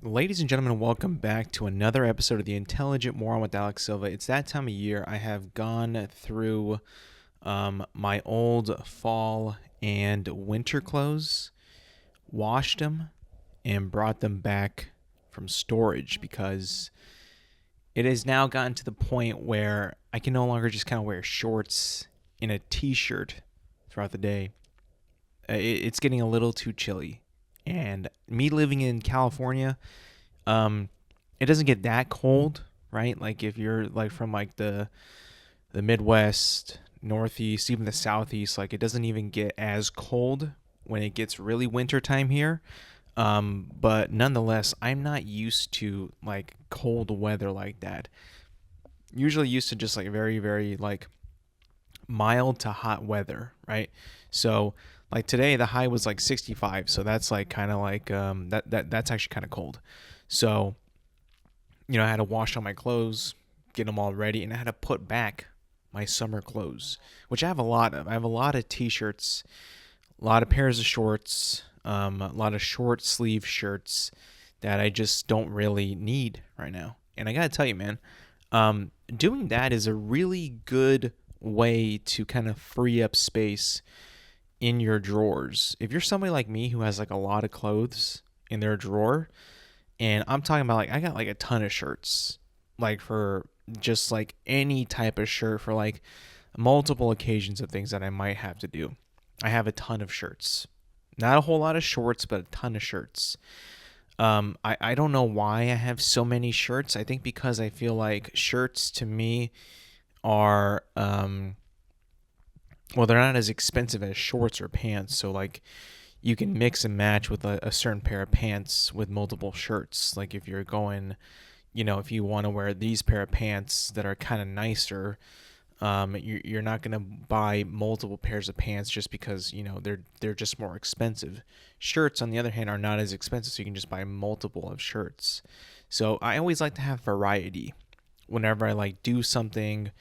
Ladies and gentlemen, welcome back to another episode of the Intelligent Moron with Alex Silva. It's that time of year. I have gone through my old fall and winter clothes, washed them, and brought them back from storage because it has now gotten to the point where I can no longer just kind of wear shorts and a t-shirt throughout the day. It's getting a little too chilly. And me living in California, it doesn't get that cold, right? Like if you're like from like the Midwest, Northeast, even the Southeast, like it doesn't even get as cold when it gets really wintertime here. But nonetheless, I'm not used to like cold weather like that. Usually used to just like very, very like mild to hot weather, right? So like today the high was like 65, so that's like kind of like that's actually kind of cold. So, I had to wash all my clothes, get them all ready, and I had to put back my summer clothes, which I have a lot of. I have a lot of t-shirts, a lot of pairs of shorts, a lot of short sleeve shirts that I just don't really need right now. And I gotta tell you, man, doing that is a really good way to kind of free up space in your drawers. If you're somebody like me who has like a lot of clothes in their drawer, and I'm talking about like I got like a ton of shirts, like for just like any type of shirt for like multiple occasions of things that I might have to do. I have a ton of shirts. Not a whole lot of shorts, but a ton of shirts. I don't know why I have so many shirts. I think because I feel like shirts to me are well, they're not as expensive as shorts or pants. So like you can mix and match with a certain pair of pants with multiple shirts. Like if you're going, if you want to wear these pair of pants that are kind of nicer, you're not gonna buy multiple pairs of pants just because they're just more expensive. Shirts, on the other hand, are not as expensive, so you can just buy multiple of shirts. So I always like to have variety whenever I like do something,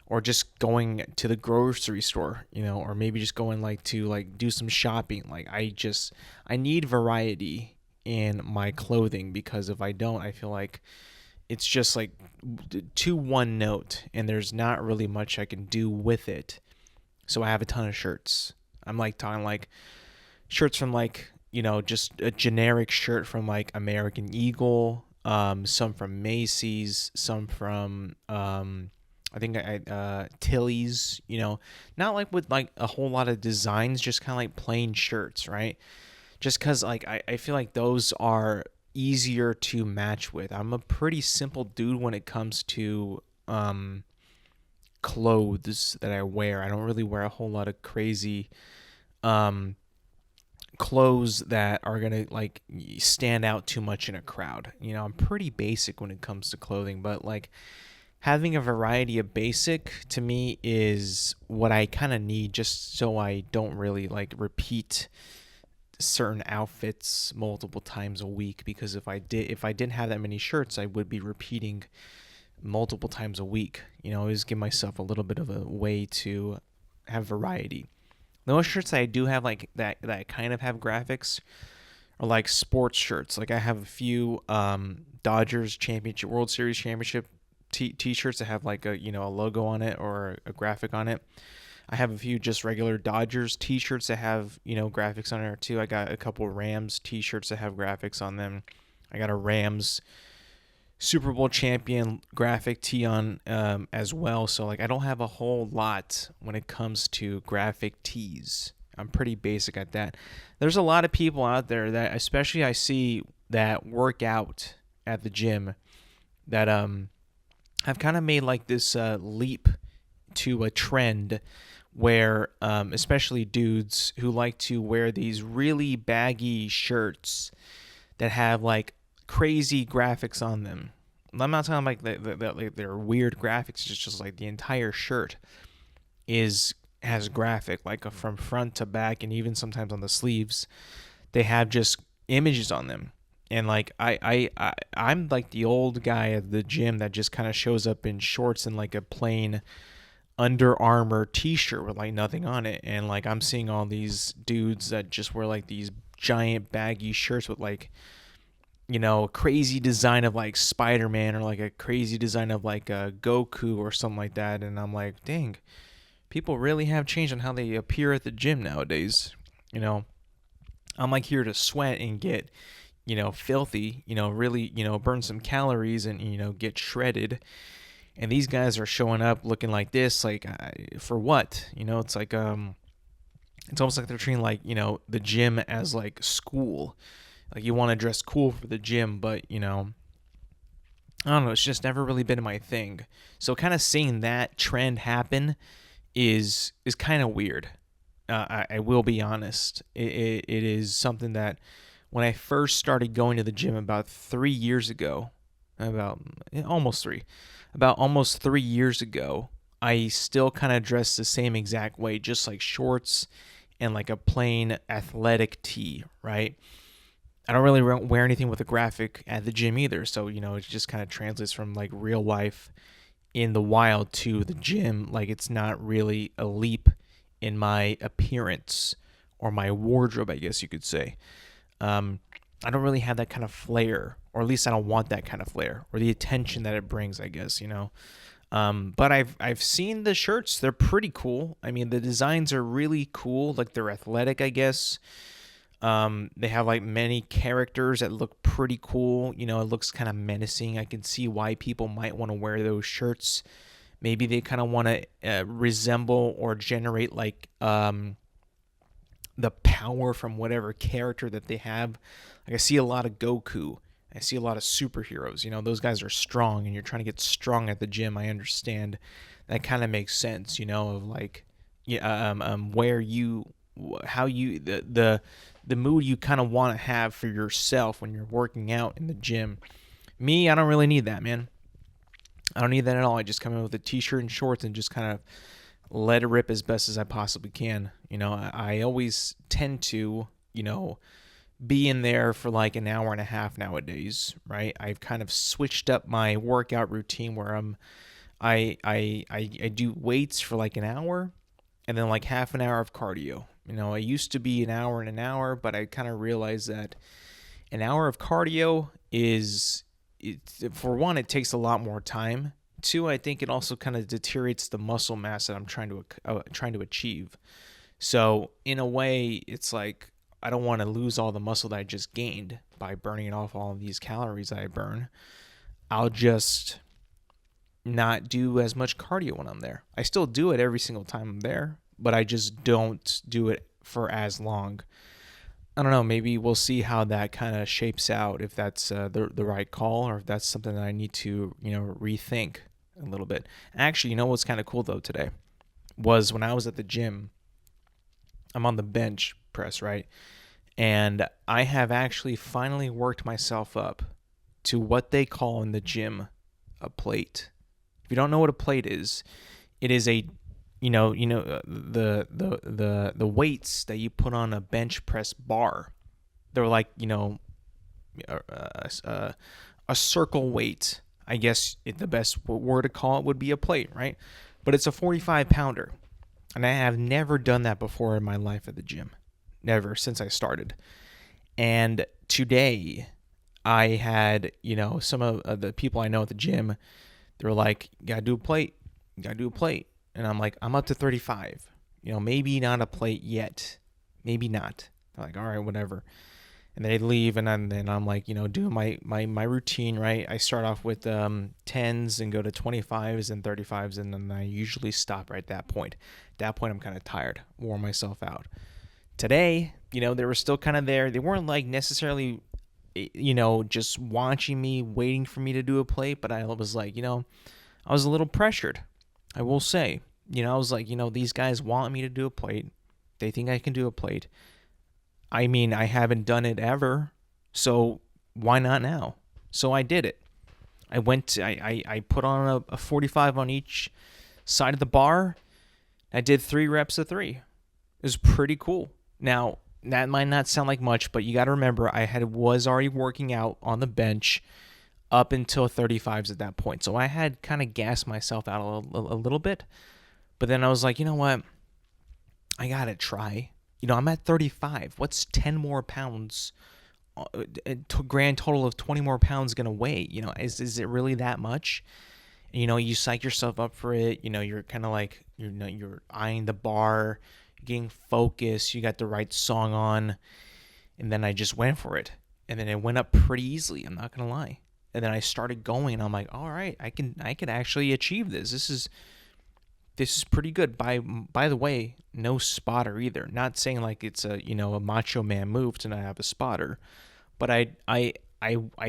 or just going to the grocery store, or maybe just going like to like do some shopping. Like I need variety in my clothing, because if I don't, I feel like it's just like too one note and there's not really much I can do with it. So I have a ton of shirts. I'm like talking like shirts from like, just a generic shirt from like American Eagle, some from Macy's, some from I think Tilly's, not like with like a whole lot of designs, just kind of like plain shirts, right? Just because like I feel like those are easier to match with. I'm a pretty simple dude when it comes to clothes that I wear. I don't really wear a whole lot of crazy um clothes that are gonna like stand out too much in a crowd. I'm pretty basic when it comes to clothing, but like having a variety of basic to me is what I kind of need, just so I don't really like repeat certain outfits multiple times a week. Because if I didn't have that many shirts, I would be repeating multiple times a week. I always give myself a little bit of a way to have variety. The most shirts that I do have like that kind of have graphics are like sports shirts. Like I have a few Dodgers championship, World Series championship t-shirts that have like a logo on it or a graphic on it. I have a few just regular Dodgers t-shirts that have graphics on there too. I got a couple Rams t-shirts that have graphics on them. I got a Rams Super Bowl champion graphic tee on as well. So like I don't have a whole lot when it comes to graphic tees. I'm pretty basic at that. There's a lot of people out there that, especially I see, that work out at the gym, that have kind of made like this leap to a trend where especially dudes who like to wear these really baggy shirts that have like crazy graphics on them. I'm not talking like that they're weird graphics. It's just like the entire shirt has graphic, like from front to back, and even sometimes on the sleeves they have just images on them. And like I'm like the old guy at the gym that just kind of shows up in shorts and like a plain Under Armour t-shirt with like nothing on it. And like I'm seeing all these dudes that just wear like these giant baggy shirts with like crazy design of like Spider-Man or like a crazy design of like Goku or something like that. And I'm like, dang, people really have changed on how they appear at the gym nowadays. You know, I'm like here to sweat and get, filthy, really, burn some calories and, get shredded. And these guys are showing up looking like this, like for what? It's like, it's almost like they're treating like, the gym as like school. Like you want to dress cool for the gym, but, I don't know, it's just never really been my thing. So kind of seeing that trend happen is kind of weird. I will be honest. It is something that when I first started going to the gym about 3 years ago, about almost 3 years ago, I still kind of dressed the same exact way, just like shorts and like a plain athletic tee, right? I don't really wear anything with a graphic at the gym either, so it just kind of translates from like real life in the wild to the gym. Like it's not really a leap in my appearance or my wardrobe, I guess you could say. I don't really have that kind of flair, or at least I don't want that kind of flair or the attention that it brings, I guess. But I've seen the shirts; they're pretty cool. I mean, the designs are really cool. Like they're athletic, I guess. They have like many characters that look pretty cool. It looks kind of menacing. I can see why people might want to wear those shirts. Maybe they kind of want to resemble or generate like the power from whatever character that they have. Like I see a lot of Goku. I see a lot of superheroes. Those guys are strong, and you're trying to get strong at the gym. I understand. That kind of makes sense. Of like, yeah, where you, how you, the mood you kind of want to have for yourself when you're working out in the gym. Me, I don't really need that, man. I don't need that at all. I just come in with a t-shirt and shorts and just kind of let it rip as best as I possibly can. I always tend to, be in there for like an hour and a half nowadays, right? I've kind of switched up my workout routine where I do weights for like an hour and then like half an hour of cardio. I used to be an hour and an hour, but I kind of realized that an hour of cardio for one, it takes a lot more time. Two, I think it also kind of deteriorates the muscle mass that I'm trying to achieve. So in a way, it's like I don't want to lose all the muscle that I just gained by burning off all of these calories that I burn. I'll just not do as much cardio when I'm there. I still do it every single time I'm there, but I just don't do it for as long. I don't know. Maybe we'll see how that kind of shapes out, if that's the right call, or if that's something that I need to rethink a little bit. Actually, what's kind of cool though today was when I was at the gym. I'm on the bench press, right? And I have actually finally worked myself up to what they call in the gym a plate. If you don't know what a plate is, it is a the weights that you put on a bench press bar. They're like a circle weight. I guess the best word to call it would be a plate, right? But it's a 45 pounder, and I have never done that before in my life at the gym, never since I started. And today, I had some of the people I know at the gym. They were like, "You gotta do a plate. You gotta do a plate." And I'm like, I'm up to 35. Maybe not a plate yet. Maybe not. They're like, all right, whatever. And they leave, and then I'm like, doing my routine, right? I start off with 10s and go to 25s and 35s, and then I usually stop right at that point. At that point, I'm kind of tired, wore myself out. Today, they were still kind of there. They weren't like necessarily, just watching me, waiting for me to do a plate, but I was like, I was a little pressured. I will say, I was like, these guys want me to do a plate. They think I can do a plate. I mean, I haven't done it ever, so why not now? So I did it. I put on a 45 on each side of the bar. I did 3 reps of 3. It was pretty cool. Now, that might not sound like much, but you got to remember, was already working out on the bench up until 35s at that point. So I had kind of gassed myself out a little bit. But then I was like, you know what? I got to try. I'm at 35. What's 10 more pounds a grand total of 20 more pounds going to weigh? Is it really that much? You psych yourself up for it. You're kind of like, you're eyeing the bar, you're getting focused, you got the right song on, and then I just went for it. And then it went up pretty easily, I'm not going to lie. And then I started going, and I'm like, all right, I could actually achieve this. This is pretty good. By the way, no spotter either. Not saying like it's a macho man move to not have a spotter, but I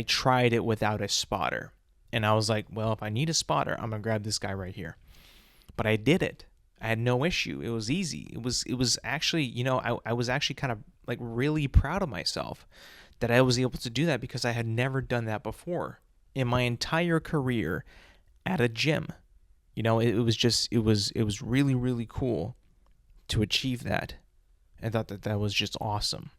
tried it without a spotter. And I was like, well, if I need a spotter, I'm going to grab this guy right here. But I did it. I had no issue. It was easy. It was actually, I was actually kind of like really proud of myself that I was able to do that, because I had never done that before in my entire career at a gym. It was really, really cool to achieve that. I thought that was just awesome.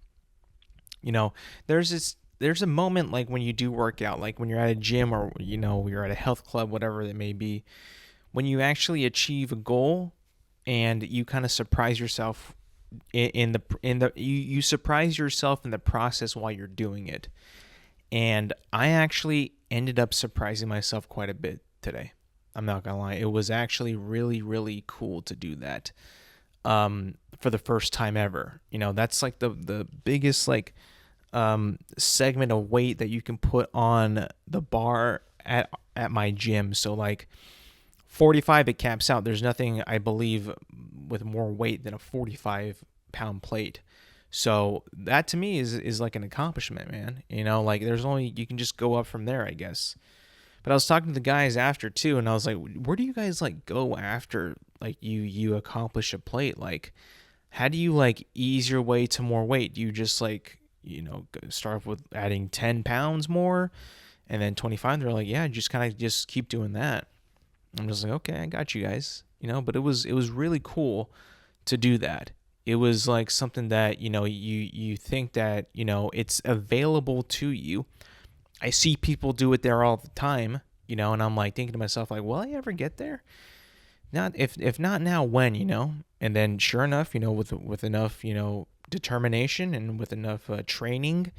There's a moment like when you do work out, like when you're at a gym, or you're at a health club, whatever it may be, when you actually achieve a goal and you kind of surprise yourself you surprise yourself in the process while you're doing it. And I actually ended up surprising myself quite a bit today. I'm not gonna lie, it was actually really, really cool to do that for the first time ever. That's like the biggest like segment of weight that you can put on the bar at my gym. So like 45, it caps out. There's nothing, I believe, with more weight than a 45-pound plate. So that to me is like an accomplishment, man. Like you can just go up from there, I guess. But I was talking to the guys after too, and I was like, where do you guys like go after like you accomplish a plate? Like, how do you like ease your way to more weight? Do you just like, start off with adding 10 pounds more and then 25? They're like, yeah, just kind of just keep doing that. I'm just like, okay, I got you guys. But it was really cool to do that. It was like something that, you think that, it's available to you. I see people do it there all the time, and I'm like thinking to myself, like, will I ever get there? Not if not now, when? And then sure enough, with enough, determination and with enough training,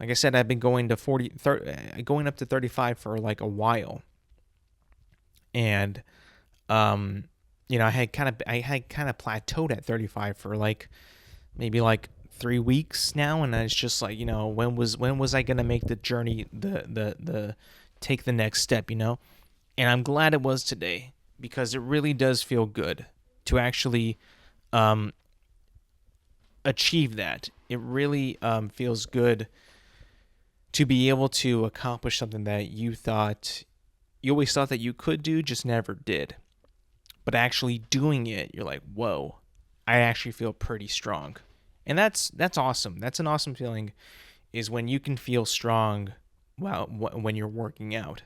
like I said, I've been going going up to 35 for like a while. And I had kind of plateaued at 35 for like maybe like 3 weeks now, and it's just like, when was I gonna make the journey, the take the next step, and I'm glad it was today, because it really does feel good to actually achieve that. It really feels good to be able to accomplish something that you always thought that you could do, just never did. But actually doing it, you're like, whoa, I actually feel pretty strong. And that's awesome. That's an awesome feeling, is when you can feel strong when you're working out.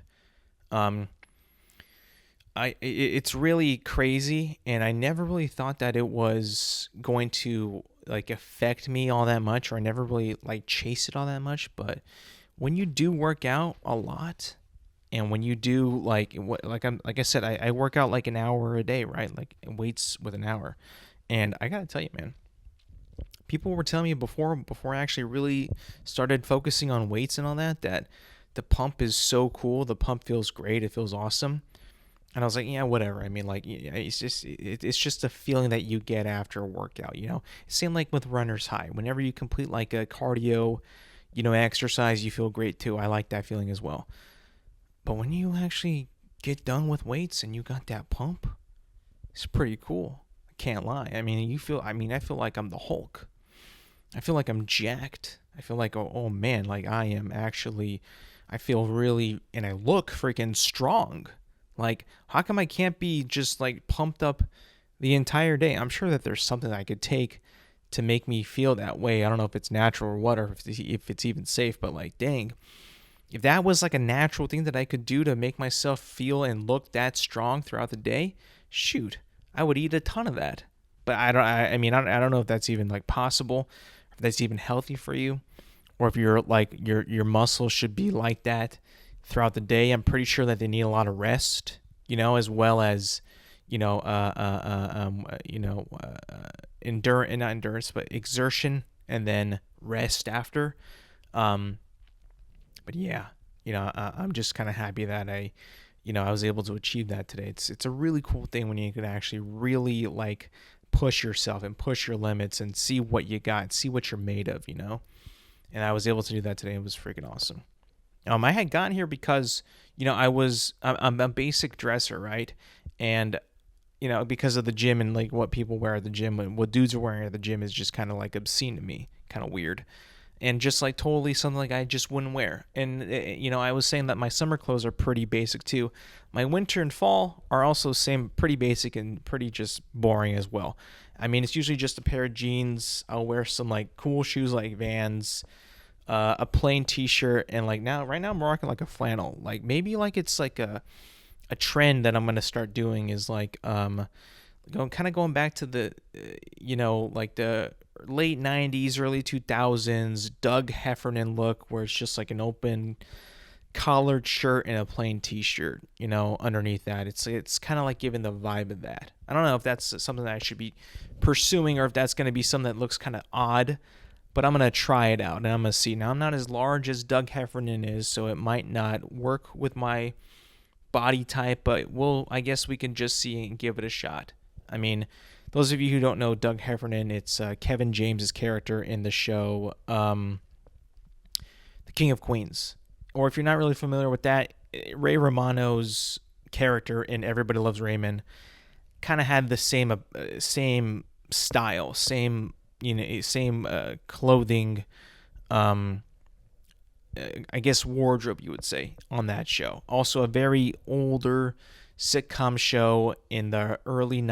It's really crazy, and I never really thought that it was going to like affect me all that much, or I never really like chase it all that much. But when you do work out a lot, and when you do like I said, I work out like an hour a day, right? Like weights with an hour, and I gotta tell you, man, people were telling me before I actually really started focusing on weights and all that the pump is so cool. The pump feels great. It feels awesome. And I was like, yeah, whatever. I mean, like, it's just a feeling that you get after a workout, Same like with runner's high. Whenever you complete like a cardio, exercise, you feel great too. I like that feeling as well. But when you actually get done with weights and you got that pump, it's pretty cool. I can't lie. I mean, I feel like I'm the Hulk. I feel like I'm jacked. I feel like, oh man, like I feel really, and I look freaking strong. Like, how come I can't be just like pumped up the entire day? I'm sure that there's something I could take to make me feel that way. I don't know if it's natural or what, or if it's even safe, but like, dang, if that was like a natural thing that I could do to make myself feel and look that strong throughout the day, shoot, I would eat a ton of that. But I don't know if that's even like possible, if that's even healthy for you, or if you're like your muscles should be like that throughout the day. I'm pretty sure that they need a lot of rest, as well as, not endurance, but exertion, and then rest after. Um, but yeah, I'm just kind of happy that I was able to achieve that today. It's a really cool thing when you can actually really like push yourself and push your limits and see what you got, see what you're made of. And I was able to do that today. It was freaking awesome. I had gotten here because I'm a basic dresser, right? And because of the gym and like what people wear at the gym and what dudes are wearing at the gym is just kind of like obscene to me, kind of weird, and just like totally something like I just wouldn't wear. And I was saying that my summer clothes are pretty basic too. My winter and fall are also same, pretty basic and pretty just boring as well. I mean, it's usually just a pair of jeans. I'll wear some like cool shoes like Vans, a plain T-shirt, and like right now I'm rocking like a flannel. Like maybe like it's like a trend that I'm gonna start doing is like going back to the like the late 90s, early 2000s Doug Heffernan look, where it's just like an open collared shirt and a plain T-shirt, underneath that. It's kind of like giving the vibe of that. I don't know if that's something that I should be pursuing or if that's going to be something that looks kind of odd, but I'm going to try it out and I'm going to see. Now, I'm not as large as Doug Heffernan is, so it might not work with my body type, but I guess we can just see and give it a shot. I mean, those of you who don't know Doug Heffernan, it's Kevin James's character in the show The King of Queens. Or if you're not really familiar with that, Ray Romano's character in Everybody Loves Raymond kind of had the same style, same clothing, I guess wardrobe, you would say, on that show. Also a very older sitcom show in the late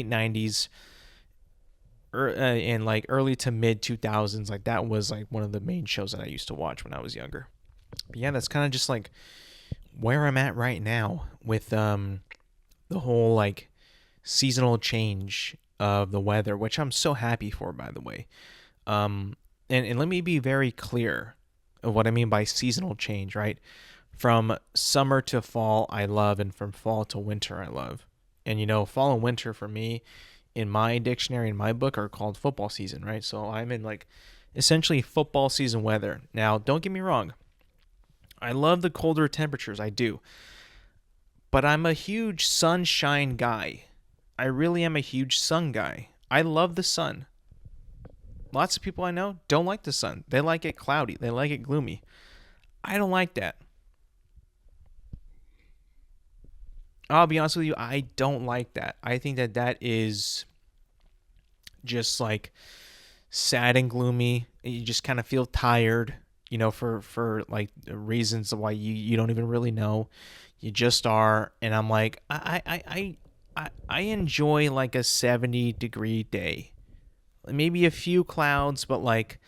90s, in like early to mid 2000s. Like that was like one of the main shows that I used to watch when I was younger. But yeah, that's kind of just like where I'm at right now with the whole like seasonal change of the weather, which I'm so happy for, by the way. And let me be very clear of what I mean by seasonal change, right? From summer to fall, I love, and from fall to winter, I love. And fall and winter for me, in my dictionary, in my book, are called football season, right? So I'm in like essentially football season weather. Now, don't get me wrong. I love the colder temperatures, I do. But I'm a huge sunshine guy. I really am a huge sun guy. I love the sun. Lots of people I know don't like the sun. They like it cloudy. They like it gloomy. I don't like that. I'll be honest with you, I don't like that. I think that is just like sad and gloomy. You just kind of feel tired, for like reasons why you don't even really know. You just are. And I'm like, I enjoy like a 70-degree day. Maybe a few clouds, but like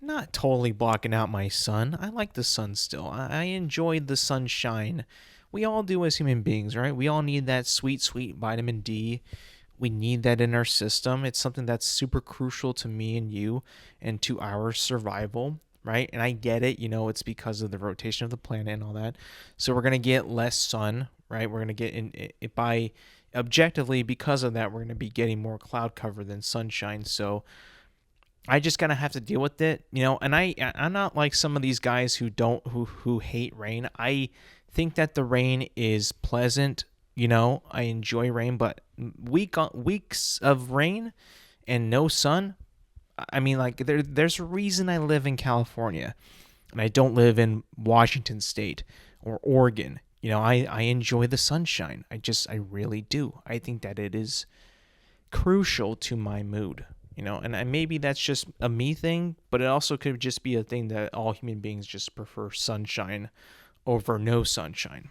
not totally blocking out my sun. I like the sun still. I enjoy the sunshine. We all do as human beings, right? We all need that sweet, sweet vitamin D. We need that in our system. It's something that's super crucial to me and you and to our survival, right? And I get it, it's because of the rotation of the planet and all that. So we're going to get less sun, right? We're going to get it by objectively, because of that, we're going to be getting more cloud cover than sunshine. So I just kind of have to deal with it, and I'm not like some of these guys who hate rain. I think that the rain is pleasant. I enjoy rain, but weeks of rain and no sun, I mean, like there's a reason I live in California and I don't live in Washington State or Oregon. I enjoy the sunshine. I really do. I think that it is crucial to my mood, and maybe that's just a me thing, but it also could just be a thing that all human beings just prefer sunshine over no sunshine.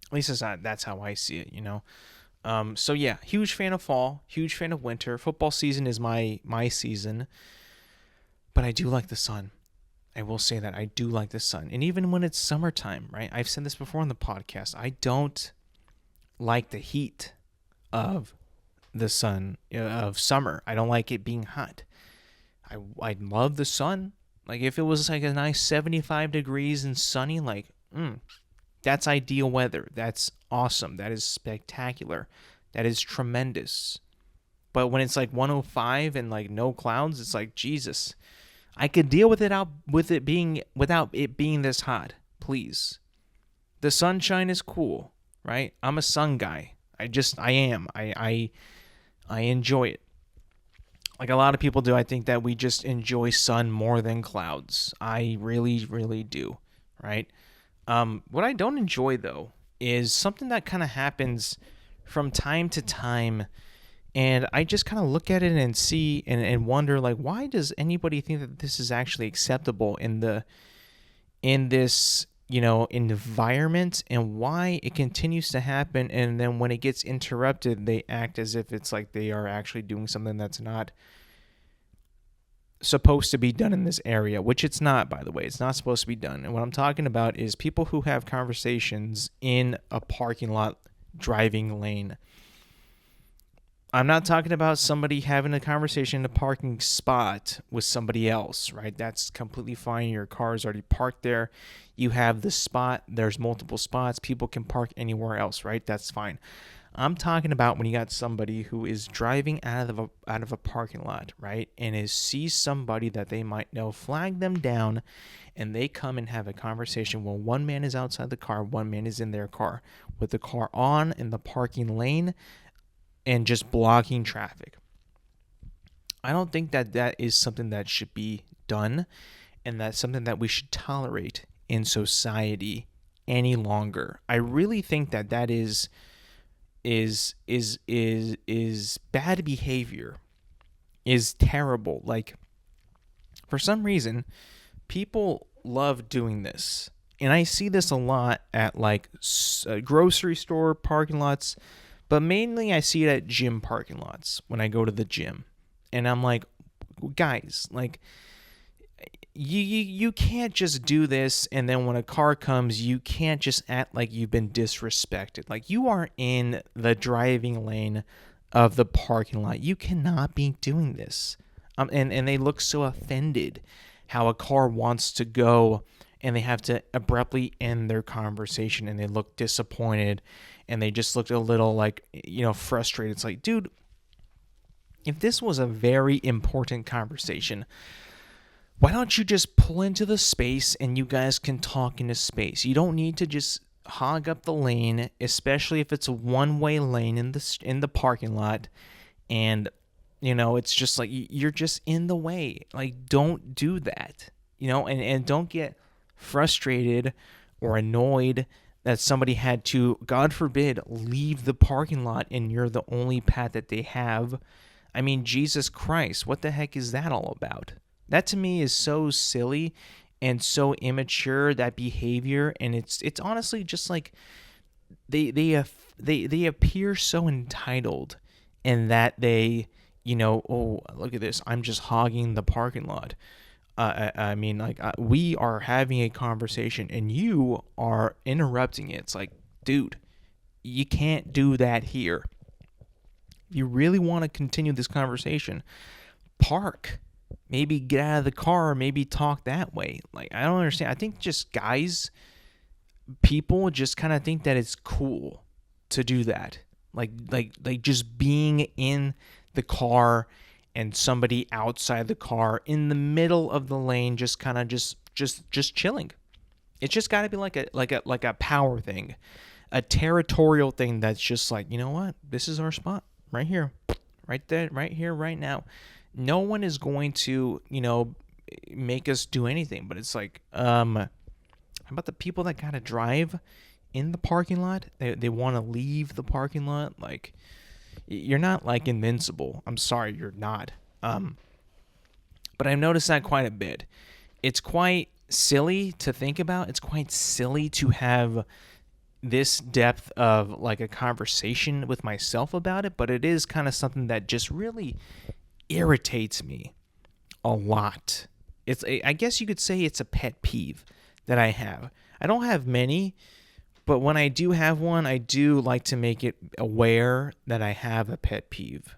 At least that's how I see it, So yeah, huge fan of fall, huge fan of winter. Football season is my season, but I do like the sun. I will say that I do like the sun. And even when it's summertime, right? I've said this before on the podcast. I don't like the heat of the sun, of summer. I don't like it being hot. I love the sun. Like if it was like a nice 75 degrees and sunny, like, that's ideal weather. That's awesome. That is spectacular. That is tremendous. But when it's like 105 and like no clouds, it's like, Jesus. I could deal with it without it being this hot. Please. The sunshine is cool, right? I'm a sun guy. I am. I enjoy it. Like a lot of people do, I think that we just enjoy sun more than clouds. I really, really do, right? What I don't enjoy though is something that kind of happens from time to time, and I just kind of look at it and see and wonder, like, why does anybody think that this is actually acceptable in this environment, and why it continues to happen, and then when it gets interrupted they act as if it's like they are actually doing something that's not supposed to be done in this area, which it's not, by the way. It's not supposed to be done. And what I'm talking about is people who have conversations in a parking lot driving lane. I'm not talking about somebody having a conversation in a parking spot with somebody else, right? That's completely fine. Your car is already parked there. You have the spot. There's multiple spots. People can park anywhere else, right? That's fine. I'm talking about when you got somebody who is driving out of a parking lot, right, and sees somebody that they might know, flag them down, and they come and have a conversation. Well, one man is outside the car, one man is in their car, with the car on in the parking lane, and just blocking traffic. I don't think that is something that should be done, and that's something that we should tolerate in society any longer. I really think that is bad behavior, is terrible. Like, for some reason, people love doing this, and I see this a lot at like grocery store parking lots, but mainly I see it at gym parking lots when I go to the gym, and I'm like, guys, like, you can't just do this, and then when a car comes, you can't just act like you've been disrespected. Like, you are in the driving lane of the parking lot. You cannot be doing this. And they look so offended how a car wants to go, and they have to abruptly end their conversation, and they look disappointed, and they just look a little like, frustrated. It's like, dude, if this was a very important conversation, why don't you just pull into the space and you guys can talk into space? You don't need to just hog up the lane, especially if it's a one-way lane in the parking lot, and it's just like you're just in the way. Like, don't do that. And don't get frustrated or annoyed that somebody had to, God forbid, leave the parking lot and you're the only path that they have. I mean, Jesus Christ, what the heck is that all about? That to me is so silly and so immature, that behavior, and it's honestly just like they appear so entitled, in that they, oh, look at this, I'm just hogging the parking lot. I mean, like, we are having a conversation and you are interrupting it. It's like, dude, you can't do that here. If you really want to continue this conversation, park. Maybe get out of the car, maybe talk that way. Like, I don't understand. I think just people just kind of think that it's cool to do that. Like just being in the car and somebody outside the car in the middle of the lane, just kind of just chilling. It's just got to be like a power thing, a territorial thing that's just like, you know what? This is our spot right here, right there, right here, right now. No one is going to, make us do anything. But it's like, how about the people that gotta drive in the parking lot? They want to leave the parking lot. Like, you're not like invincible. I'm sorry, you're not. But I've noticed that quite a bit. It's quite silly to think about. It's quite silly to have this depth of like a conversation with myself about it. But it is kind of something that just really irritates me a lot. I guess you could say it's a pet peeve that I have. I don't have many, but when I do have one, I do like to make it aware that I have a pet peeve,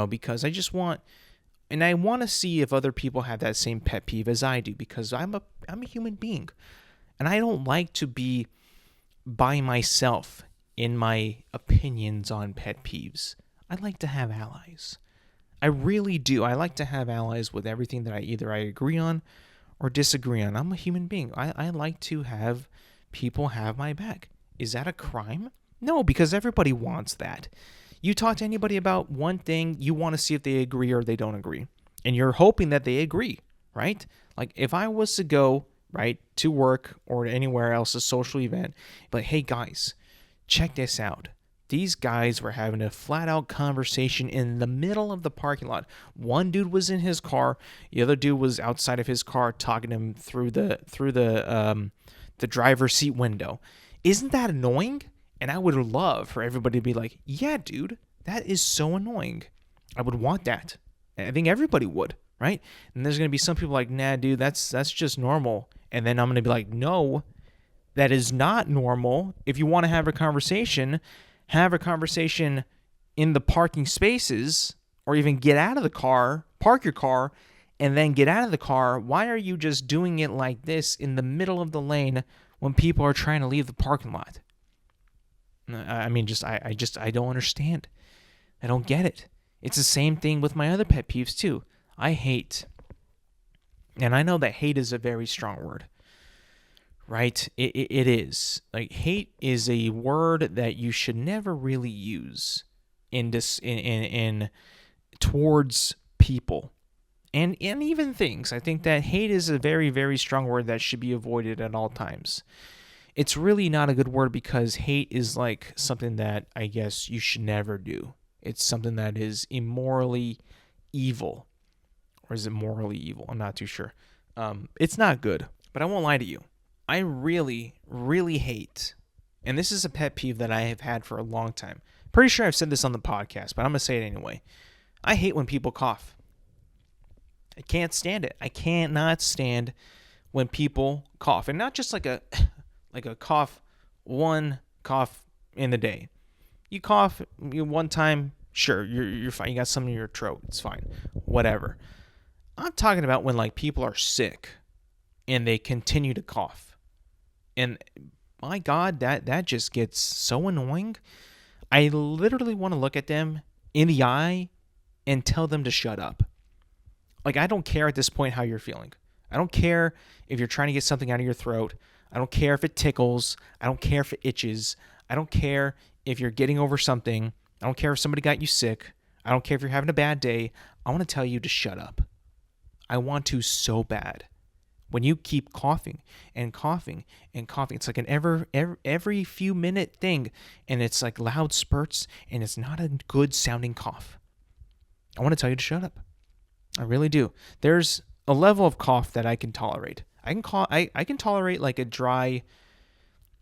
because I just want, and I want to see if other people have that same pet peeve as I do, because I'm a human being, and I don't like to be by myself in my opinions on pet peeves. I like to have allies. I really do. I like to have allies with everything that I agree on or disagree on. I'm a human being. I like to have people have my back. Is that a crime? No, because everybody wants that. You talk to anybody about one thing, you want to see if they agree or they don't agree. And you're hoping that they agree, right? Like if I was to go, right, to work or anywhere else, a social event, but hey guys, check this out. These guys were having a flat out conversation in the middle of the parking lot. One dude was in his car, the other dude was outside of his car talking to him through the driver's seat window. Isn't that annoying? And I would love for everybody to be like, yeah, dude, that is so annoying. I would want that. I think everybody would, right? And there's going to be some people like, nah, dude, that's just normal. And then I'm going to be like, no, that is not normal. If you want to have a conversation in the parking spaces, or even get out of the car, park your car, and then get out of the car. Why are you just doing it like this in the middle of the lane when people are trying to leave the parking lot? I mean, I don't understand. I don't get it. It's the same thing with my other pet peeves too. I hate, and I know that hate is a very strong word, right? It is. Like, hate is a word that you should never really use in towards people and even things. I think that hate is a very, very strong word that should be avoided at all times. It's really not a good word because hate is like something that I guess you should never do. It's something that is immorally evil. Or is it morally evil? I'm not too sure. It's not good, but I won't lie to you. I really, really hate, and this is a pet peeve that I have had for a long time. Pretty sure I've said this on the podcast, but I'm going to say it anyway. I hate when people cough. I can't stand it. I cannot stand when people cough. And not just like a cough, one cough in the day. You cough one time, sure, you're fine. You got something in your throat. It's fine. Whatever. I'm talking about when like people are sick and they continue to cough. And my God, that just gets so annoying. I literally want to look at them in the eye and tell them to shut up. Like, I don't care at this point how you're feeling. I don't care if you're trying to get something out of your throat. I don't care if it tickles. I don't care if it itches. I don't care if you're getting over something. I don't care if somebody got you sick. I don't care if you're having a bad day. I want to tell you to shut up. I want to so bad. When you keep coughing and coughing and coughing, it's like an every few minute thing, and it's like loud spurts, and it's not a good sounding cough. I want to tell you to shut up. I really do. There's a level of cough that I can tolerate. I can tolerate like a dry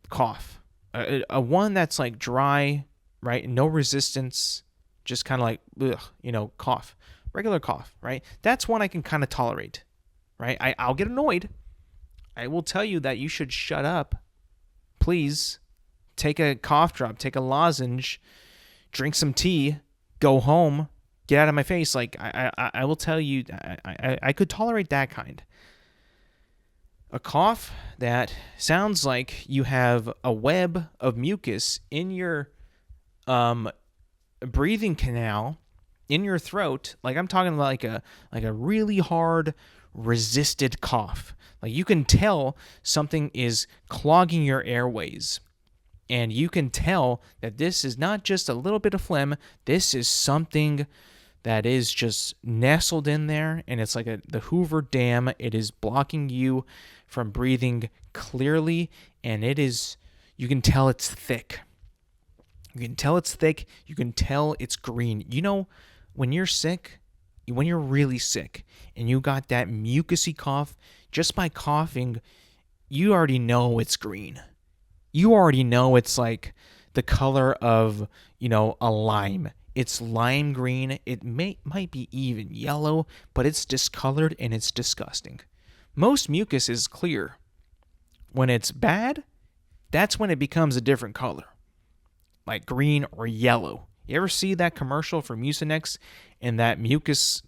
cough, a one that's like dry, right? No resistance, just kind of like cough, regular cough, right? That's one I can kind of tolerate, right? I'll get annoyed. I will tell you that you should shut up. Please take a cough drop, take a lozenge, drink some tea, go home, get out of my face. Like I will tell you, I could tolerate that kind. A cough that sounds like you have a web of mucus in your breathing canal, in your throat. Like, I'm talking about like a really hard resisted cough. Like, you can tell something is clogging your airways. And you can tell that this is not just a little bit of phlegm. This is something that is just nestled in there, and it's like the Hoover Dam. It is blocking you from breathing clearly, and you can tell it's thick. You can tell it's thick. You can tell it's green. You know, when you're sick, when you're really sick, and you got that mucusy cough, just by coughing, you already know it's green. You already know it's like the color of, a lime. It's lime green. It might be even yellow, but it's discolored and it's disgusting. Most mucus is clear. When it's bad, that's when it becomes a different color, like green or yellow. You ever see that commercial for Mucinex and that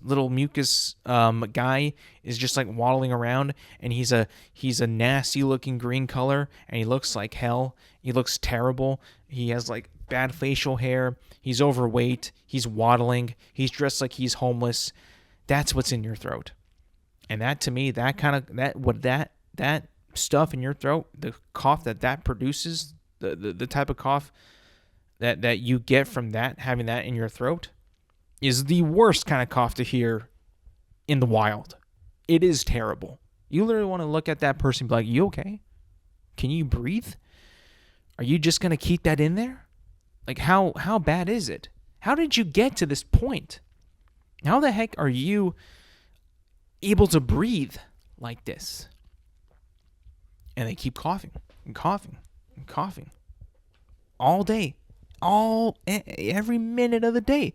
little mucus guy is just like waddling around, and he's a nasty looking green color, and he looks like hell. He looks terrible. He has like bad facial hair. He's overweight. He's waddling. He's dressed like he's homeless. That's what's in your throat. And that, to me, that stuff in your throat, the cough that produces, the type of cough that you get from that, having that in your throat, is the worst kind of cough to hear in the wild. It is terrible. You literally want to look at that person and be like, you okay? Can you breathe? Are you just going to keep that in there? Like, how bad is it? How did you get to this point? How the heck are you able to breathe like this? And they keep coughing and coughing and coughing all day, every minute of the day.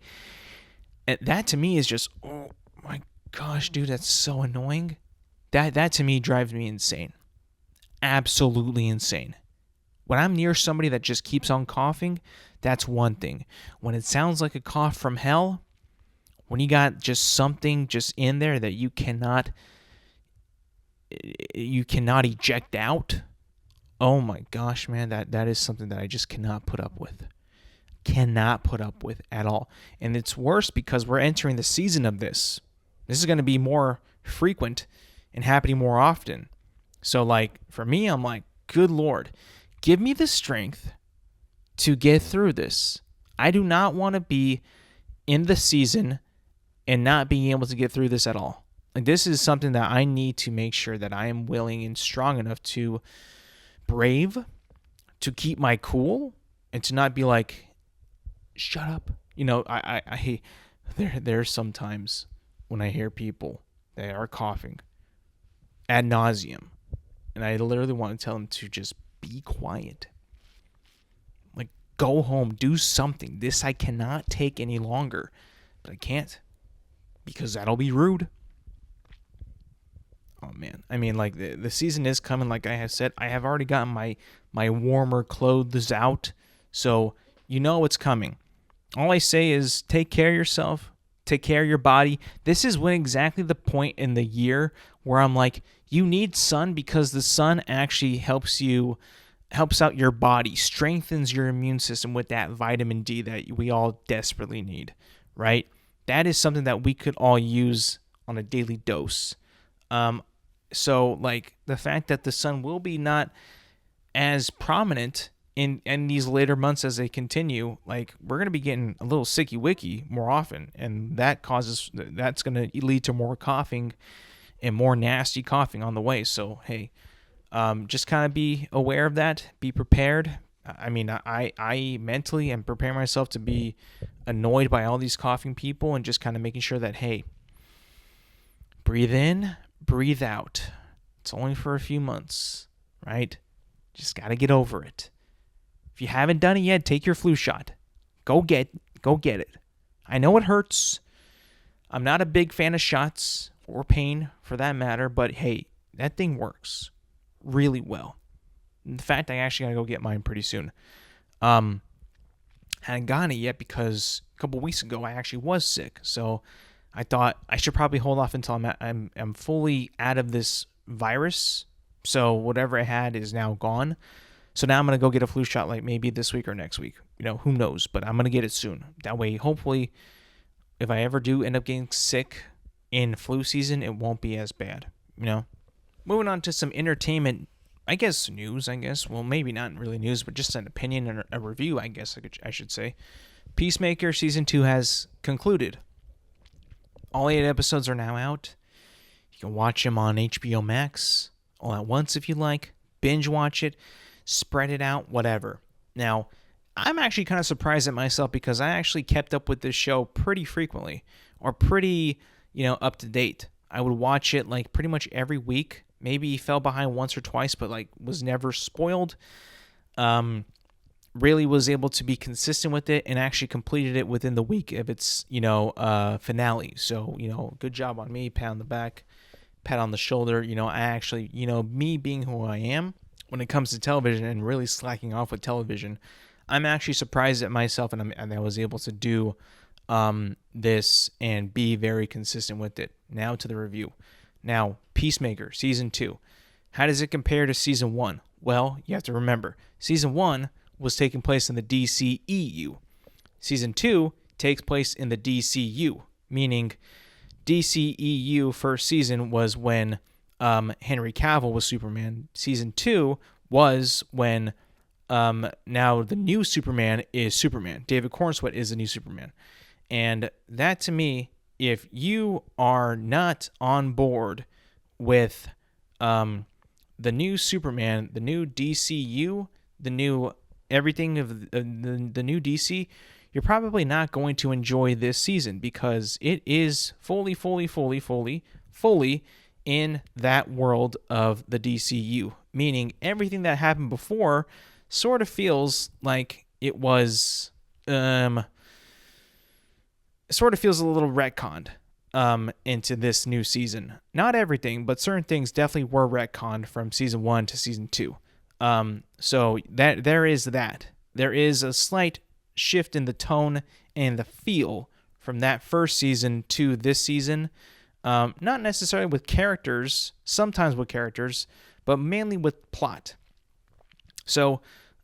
And that to me is just, oh my gosh, dude, that's so annoying. That to me drives me insane. Absolutely insane. When I'm near somebody that just keeps on coughing, that's one thing. When it sounds like a cough from hell, when you got just something just in there that you cannot eject out, oh my gosh, man, that is something that I just cannot put up with. Cannot put up with at all. And it's worse because we're entering the season of this. This is going to be more frequent and happening more often. So like for me, I'm like, good Lord, give me the strength to get through this. I do not want to be in the season and not being able to get through this at all. Like, this is something that I need to make sure that I am willing and strong enough to brave, to keep my cool, and to not be like, shut up. You know, there's sometimes when I hear people, they are coughing ad nauseum, and I literally want to tell them to just be quiet. Like, go home, do something. This I cannot take any longer, but I can't because that'll be rude. Oh man, I mean, like the season is coming. Like I have said, I have already gotten my warmer clothes out, so you know it's coming. All I say is take care of yourself, take care of your body. This is when exactly the point in the year where I'm like, you need sun because the sun actually helps out your body, strengthens your immune system with that vitamin D that we all desperately need, right? That is something that we could all use on a daily dose. So like the fact that the sun will be not as prominent in these later months as they continue, like we're going to be getting a little sicky wicky more often, and that's going to lead to more coughing and more nasty coughing on the way. So hey, just kind of be aware of that, be prepared. I mean, I mentally am preparing myself to be annoyed by all these coughing people, and just kind of making sure that, hey, breathe in, breathe out. It's only for a few months, right? Just got to get over it. If you haven't done it yet, take your flu shot. Go get it. I know it hurts. I'm not a big fan of shots or pain for that matter, but hey, that thing works really well. In fact, I actually gotta go get mine pretty soon. Hadn't gotten it yet because a couple weeks ago I actually was sick, so I thought I should probably hold off until I'm fully out of this virus. So whatever I had is now gone. So now I'm gonna go get a flu shot, like maybe this week or next week. You know, who knows? But I'm gonna get it soon. That way, hopefully, if I ever do end up getting sick in flu season, it won't be as bad. You know. Moving on to some entertainment, news. Well, maybe not really news, but just an opinion and a review. I should say. Peacemaker season 2 has concluded. All 8 episodes are now out. You can watch them on HBO Max all at once if you like. Binge watch it, spread it out, whatever. Now, I'm actually kind of surprised at myself because I actually kept up with this show pretty frequently, or pretty, up to date. I would watch it like pretty much every week. Maybe fell behind once or twice, but like was never spoiled. Really was able to be consistent with it and actually completed it within the week of its, finale. So, good job on me, pat on the back, pat on the shoulder. I actually, me being who I am when it comes to television and really slacking off with television, I'm actually surprised at myself, and I was able to do this and be very consistent with it. Now to the review. Now, Peacemaker, Season 2. How does it compare to Season 1? Well, you have to remember, Season 1 was taking place in the DCEU. Season 2 takes place in the DCU, meaning DCEU first season was when Henry Cavill was Superman. Season 2 was when now the new Superman is Superman. David Cornsweet is the new Superman. And that, to me, if you are not on board with the new Superman, the new DCU, the new everything of the new DC, you're probably not going to enjoy this season because it is fully in that world of the DCU. Meaning everything that happened before sort of feels like it was, sort of feels a little retconned into this new season. Not everything, but certain things definitely were retconned from season 1 to season 2. So that there is that. There is a slight shift in the tone and the feel from that first season to this season. Not necessarily with characters, sometimes with characters, but mainly with plot. So,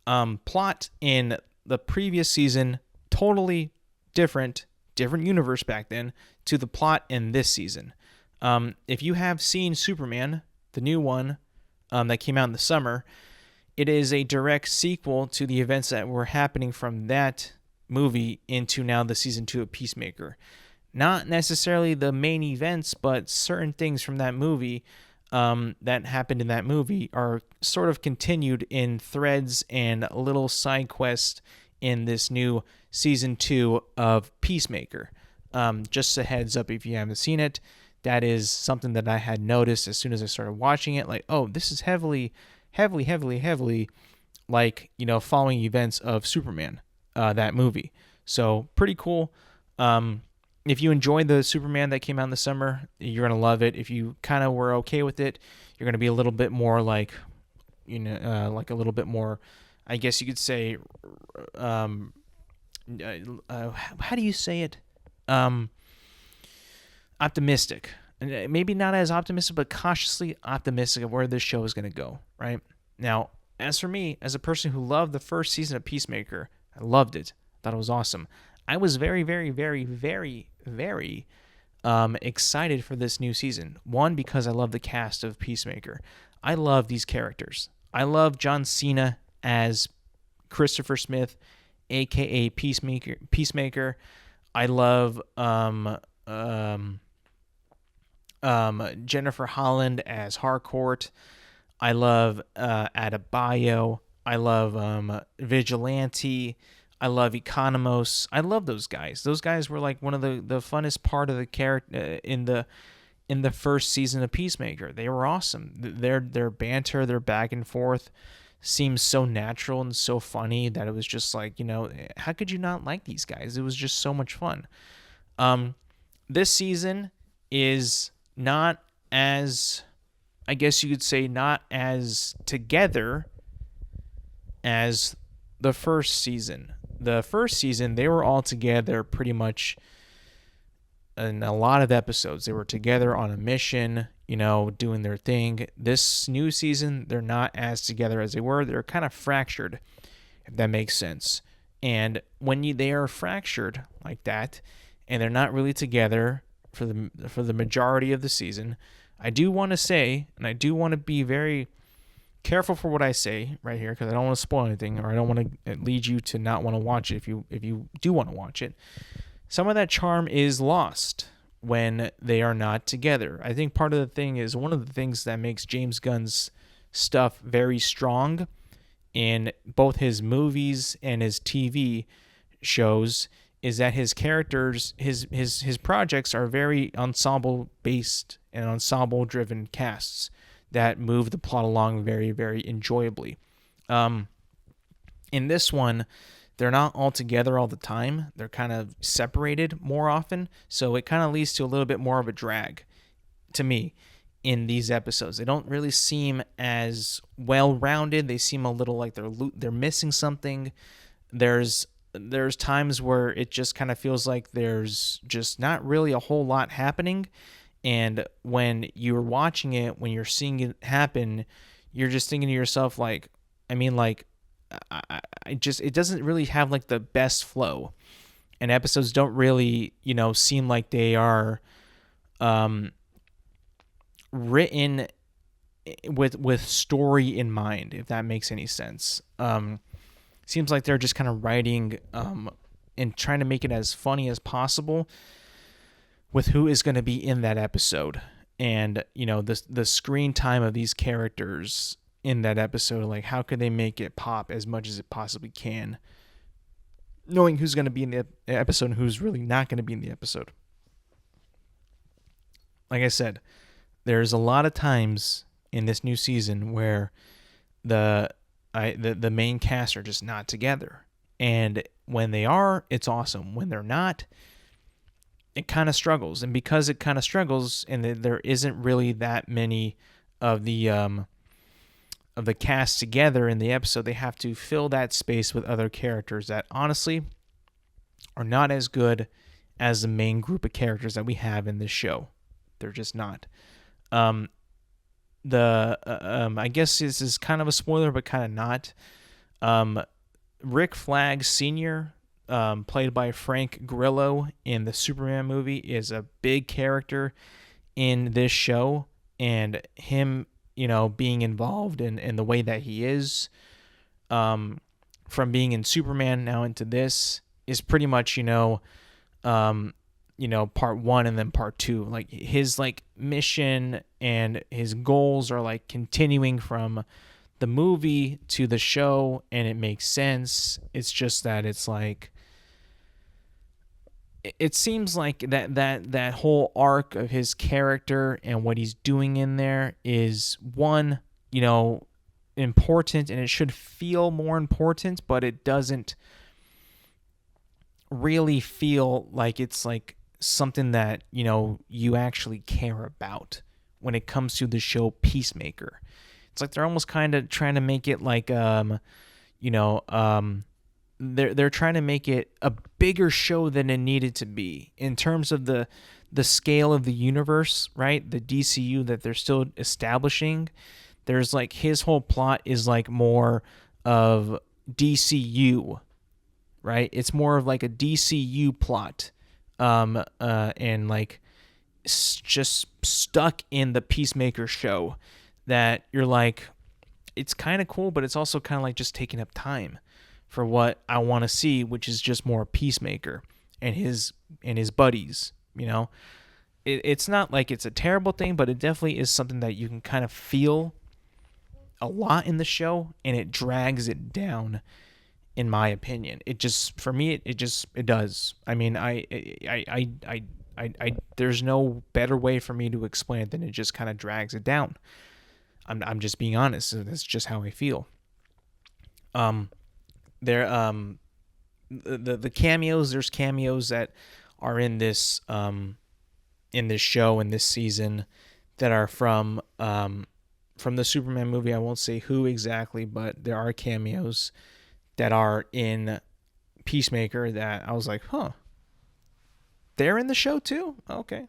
plot in the previous season, totally different universe back then, to the plot in this season. If you have seen Superman, the new one that came out in the summer, it is a direct sequel to the events that were happening from that movie into now the season 2 of Peacemaker. Not necessarily the main events, but certain things from that movie that happened in that movie are sort of continued in threads and little side quests in this new season 2 of Peacemaker. Just a heads up if you haven't seen it, that is something that I had noticed as soon as I started watching it. Like, oh, this is heavily like, following events of Superman, that movie. So pretty cool. If you enjoyed the Superman that came out in the summer, you're going to love it. If you kind of were okay with it, you're going to be a little bit more like, like a little bit more, I guess you could say, how do you say it? Optimistic. Maybe not as optimistic, but cautiously optimistic of where this show is going to go, right? Now, as for me, as a person who loved the first season of Peacemaker, I loved it. Thought it was awesome. I was very excited for this new season. One, because I love the cast of Peacemaker. I love these characters. I love John Cena as Christopher Smith, aka Peacemaker. I love Jennifer Holland as Harcourt. I love Adebayo. I love Vigilante. I love Economos. I love those guys. Those guys were like one of the funnest part of the character in the first season of Peacemaker. They were awesome. Their banter, their back and forth seems so natural and so funny that it was just like, how could you not like these guys? It was just so much fun. This season is not as, I guess you could say, not as together as the first season. The first season, they were all together pretty much in a lot of episodes. They were together on a mission, doing their thing. This new season, they're not as together as they were. They're kind of fractured, if that makes sense. And when they are fractured like that, and they're not really together for the majority of the season, I do want to say, and I do want to be very careful for what I say right here, because I don't want to spoil anything, or I don't want to lead you to not want to watch it if you do want to watch it. Some of that charm is lost when they are not together. I think part of the thing is, one of the things that makes James Gunn's stuff very strong in both his movies and his TV shows is that his characters, his projects are very ensemble based and ensemble driven casts that move the plot along very, very enjoyably. In this one, they're not all together all the time. They're kind of separated more often, so it kind of leads to a little bit more of a drag to me in these episodes. They don't really seem as well-rounded. They seem a little like they're missing something. there's times where it just kind of feels like there's just not really a whole lot happening. And when you're watching it, when you're seeing it happen, you're just thinking to yourself, like, I mean, like, I just, it doesn't really have like the best flow. And episodes don't really, seem like they are written with story in mind, if that makes any sense. Seems like they're just kind of writing and trying to make it as funny as possible with who is going to be in that episode. And, the screen time of these characters in that episode, like, how could they make it pop as much as it possibly can, knowing who's going to be in the episode and who's really not going to be in the episode. Like I said, there's a lot of times in this new season where the main cast are just not together. And when they are, it's awesome. When they're not, it kind of struggles. And because it kind of struggles, and there isn't really that many of the cast together in the episode, they have to fill that space with other characters that honestly are not as good as the main group of characters that we have in this show. They're just not. I guess this is kind of a spoiler, but kind of not. Rick Flag Sr., played by Frank Grillo in the Superman movie, is a big character in this show, and him, being involved in the way that he is, from being in Superman now into this, is pretty much, part one and then part two. Like, his like mission and his goals are like continuing from the movie to the show, and it makes sense. It's just that it's like, it seems like that whole arc of his character and what he's doing in there is one, important, and it should feel more important, but it doesn't really feel like it's like something that, you actually care about when it comes to the show Peacemaker. It's like they're almost kind of trying to make it like, they're trying to make it a bigger show than it needed to be in terms of the scale of the universe, right? The DCU that they're still establishing. There's like, his whole plot is like more of DCU, right? It's more of like a DCU plot, and like just stuck in the Peacemaker show, that you're like, it's kind of cool, but it's also kind of like just taking up time for what I want to see, which is just more Peacemaker and his buddies. It's not like it's a terrible thing, but it definitely is something that you can kind of feel a lot in the show, and it drags it down, in my opinion. It just, for me, it does. I mean, I there's no better way for me to explain it than it just kind of drags it down. I'm just being honest. That's just how I feel. The cameos. There's cameos that are in this show, in this season, that are from the Superman movie. I won't say who exactly, but there are cameos that are in Peacemaker that I was like, huh, they're in the show too? Okay.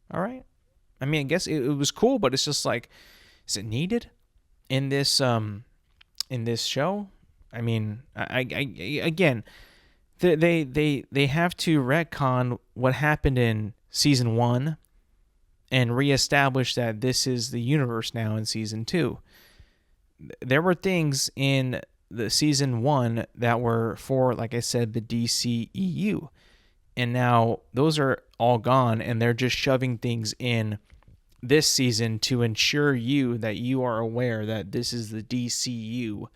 All right. I mean, I guess it was cool, but it's just like, is it needed in this show? I mean, I again, they have to retcon what happened in season 1 and reestablish that this is the universe now in season 2. There were things in the season 1 that were for, like I said, the DCEU. And now those are all gone, and they're just shoving things in this season to ensure you that you are aware that this is the DCU,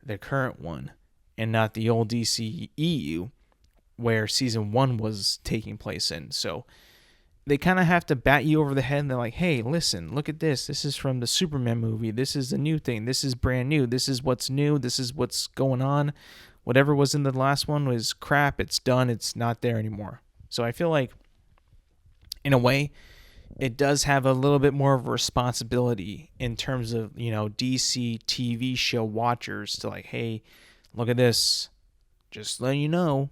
the current one, and not the old DCEU where season 1 was taking place in. So they kind of have to bat you over the head, and they're like, hey, listen, look at this. This is from the Superman movie. This is the new thing. This is brand new. This is what's new. This is what's going on. Whatever was in the last one was crap. It's done. It's not there anymore. So I feel like, in a way, it does have a little bit more of a responsibility in terms of, DC TV show watchers to like, hey, look at this. Just letting you know,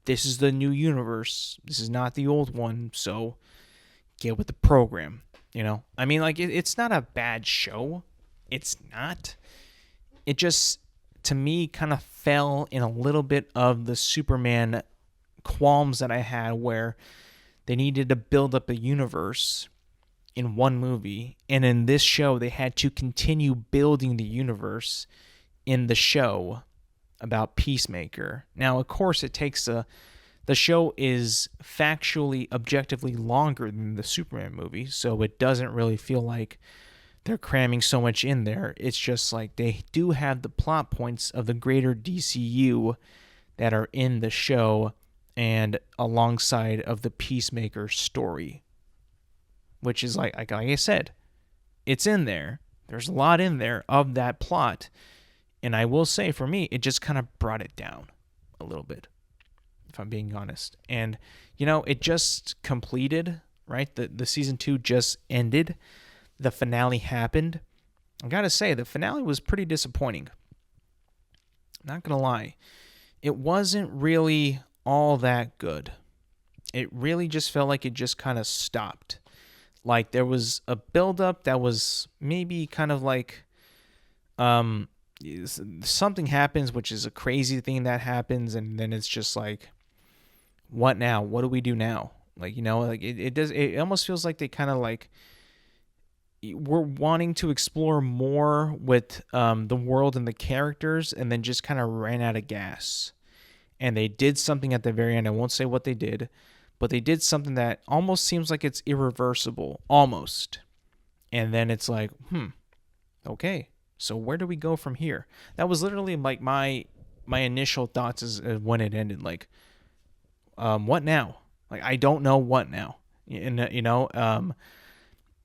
this is the new universe. This is not the old one, so get with the program. I mean, like, it's not a bad show. It's not. It just, to me, kind of fell in a little bit of the Superman qualms that I had, where they needed to build up a universe in one movie, and in this show they had to continue building the universe in the show about Peacemaker. Now, of course, it takes the show is factually, objectively longer than the Superman movie, so it doesn't really feel like they're cramming so much in there. It's just like they do have the plot points of the greater DCU that are in the show and alongside of the Peacemaker story, which is like I said, it's in there. There's a lot in there of that plot. And I will say, for me, it just kind of brought it down a little bit, if I'm being honest. And, it just completed, right? The season 2 just ended. The finale happened. I got to say, the finale was pretty disappointing. Not going to lie. It wasn't really all that good. It really just felt like it just kind of stopped. Like, there was a buildup that was maybe kind of like, something happens, which is a crazy thing that happens, and then it's just like, what now? What do we do now? Like, like it does. It almost feels like they kind of like were wanting to explore more with the world and the characters, and then just kind of ran out of gas. And they did something at the very end. I won't say what they did, but they did something that almost seems like it's irreversible, almost. And then it's like, okay. So where do we go from here? That was literally like my initial thoughts as when it ended. Like, what now? Like, I don't know what now.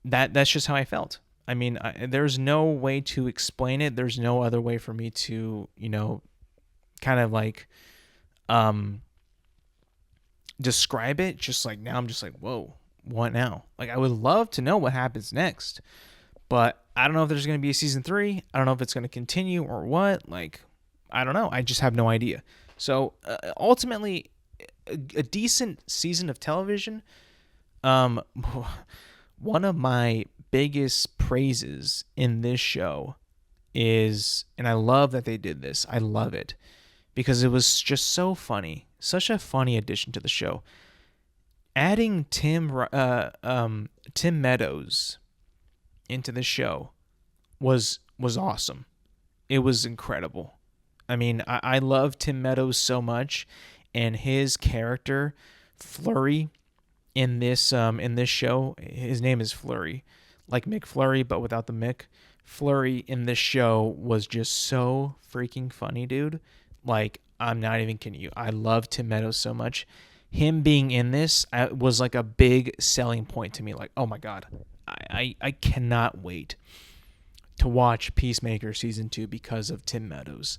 That's just how I felt. I mean, there's no way to explain it. There's no other way for me to, kind of like, describe it. Just like, now I'm just like, whoa, what now? Like, I would love to know what happens next. But I don't know if there's going to be a season 3. I don't know if it's going to continue or what. Like, I don't know. I just have no idea. So ultimately, a decent season of television. One of my biggest praises in this show is, and I love that they did this. I love it because it was just so funny. Such a funny addition to the show. Adding Tim Meadows into the show was awesome. It was incredible. I mean, I love Tim Meadows so much, and his character Flurry in this show, his name is Flurry, like McFlurry but without the Mick. Flurry in this show was just so freaking funny, dude. Like, I'm not even kidding you. I love Tim Meadows so much. Him being in this was like a big selling point to me. Like, oh my God, I cannot wait to watch Peacemaker season 2 because of Tim Meadows.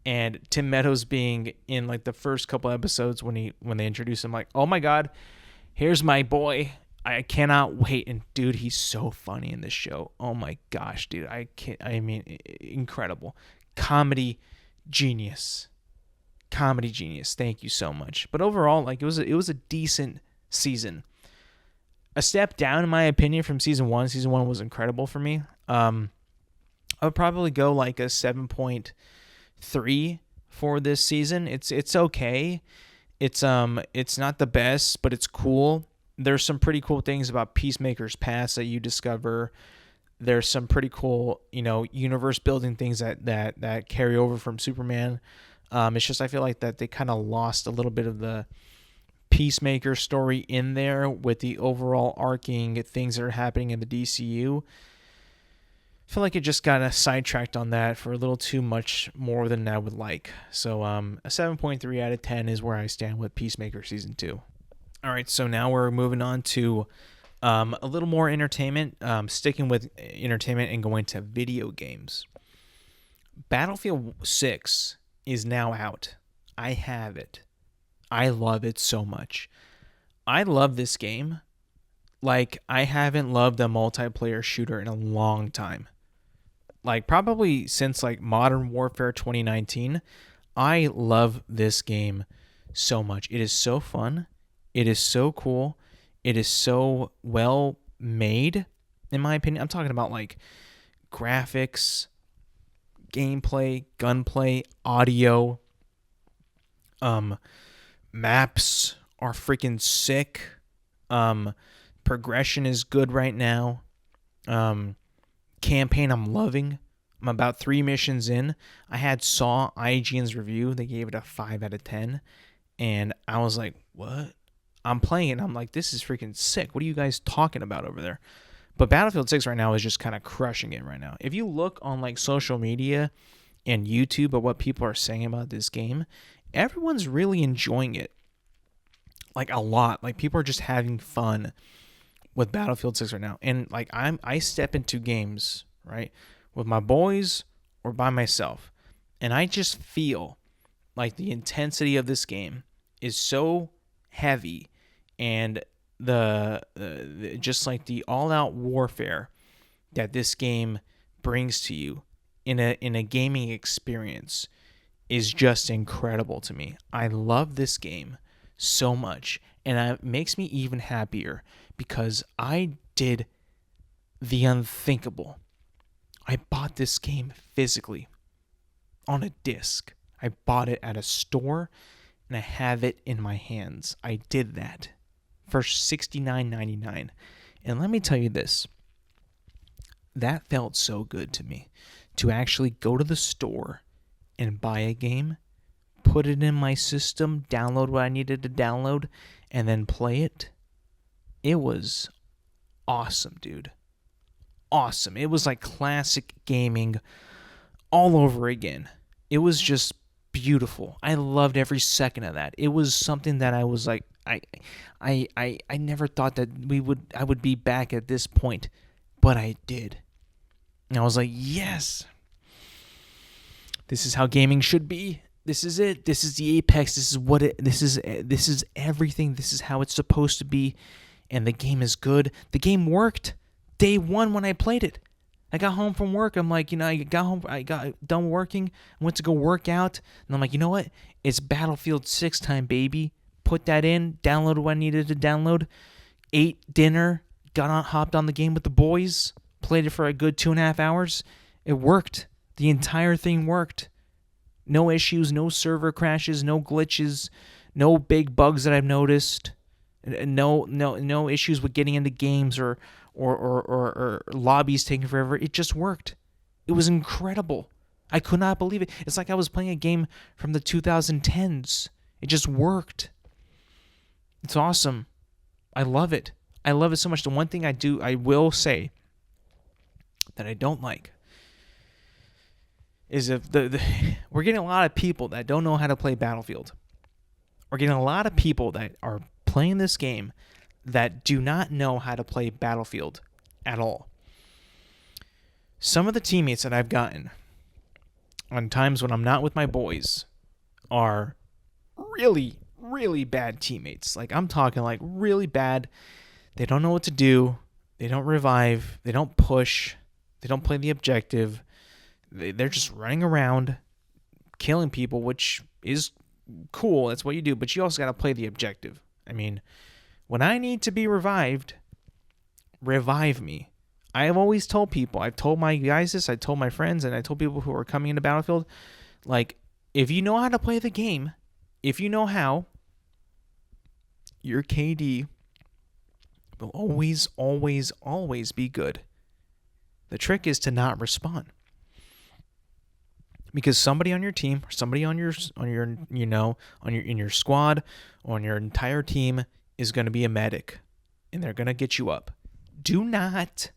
And Tim Meadows being in like the first couple episodes when they introduce him, like, oh my God, here's my boy. I cannot wait. And dude, he's so funny in this show. Oh my gosh, dude. I mean, incredible. Comedy genius. Thank you so much. But overall, like, it was a decent season. A step down, in my opinion, from season 1. Season 1 was incredible for me. I would probably go like a 7.3 for this season. It's okay. It's not the best, but it's cool. There's some pretty cool things about Peacemaker's past that you discover. There's some pretty cool, universe building things that carry over from Superman. It's just, I feel like that they kind of lost a little bit of the Peacemaker story in there with the overall arcing things that are happening in the DCU. I feel like it just got sidetracked on that for a little too much more than I would like. So a 7.3 out of 10 is where I stand with Peacemaker season 2. All right, so now we're moving on to a little more entertainment, sticking with entertainment and going to video games. Battlefield 6 is now out. I have it. I love it so much. I love this game like I haven't loved a multiplayer shooter in a long time. Like, probably since like Modern Warfare 2019, I love this game so much. It is so fun. It is so cool. It is so well made, in my opinion. I'm talking about like graphics, gameplay, gunplay, audio. Maps are freaking sick. Progression is good right now. Campaign I'm loving. I'm about 3 missions in. I saw IGN's review. They gave it a 5 out of 10. And I was like, what? I'm playing it and I'm like, this is freaking sick. What are you guys talking about over there? But Battlefield 6 right now is just kind of crushing it right now. If you look on like social media and YouTube at what people are saying about this game, everyone's really enjoying it. Like a lot. Like people are just having fun with Battlefield 6 right now. And like I step into games, right, with my boys or by myself, and I just feel like the intensity of this game is so heavy, and the just like the all-out warfare that this game brings to you in a gaming experience is just incredible to me. I love this game so much, and it makes me even happier because I did the unthinkable. I bought this game physically on a disc. I bought it at a store and I have it in my hands. I did that for $69.99. And let me tell you this. That felt so good to me to actually go to the store and buy a game, put it in my system, download what I needed to download, and then play it. It was awesome, dude. Awesome. It was like classic gaming all over again. It was just beautiful. I loved every second of that. It was something that I was like, I never thought that I would be back at this point, but I did. And I was like, yes, this is how gaming should be. This is it. This is the apex. This is everything. This is how it's supposed to be. And the game is good. The game worked day one when I played it. I got home from work. I'm like, I got done working. I went to go work out. And I'm like, you know what? It's Battlefield 6 time, baby. Put that in. Downloaded what I needed to download. Ate dinner. Hopped on the game with the boys. Played it for a good 2.5 hours. It worked. The entire thing worked. No issues, no server crashes, no glitches, no big bugs that I've noticed. No issues with getting into games or lobbies taking forever. It just worked. It was incredible. I could not believe it. It's like I was playing a game from the 2010s. It just worked. It's awesome. I love it. I love it so much. The one thing I will say that I don't like is if we're getting a lot of people that don't know how to play Battlefield. We're getting a lot of people that are playing this game that do not know how to play Battlefield at all. Some of the teammates that I've gotten on times when I'm not with my boys are really, really bad teammates. Like I'm talking like really bad. They don't know what to do. They don't revive. They don't push. They don't play the objective. They're just running around, killing people, which is cool. That's what you do. But you also got to play the objective. I mean, when I need to be revived, revive me. I have always told people, I've told my guys this, I told my friends, and I told people who are coming into Battlefield, like, if you know how to play the game, if you know how, your KD will always, always, always be good. The trick is to not respawn. Because somebody on your team, or somebody in your squad, or on your entire team is going to be a medic, and they're going to get you up. Do not,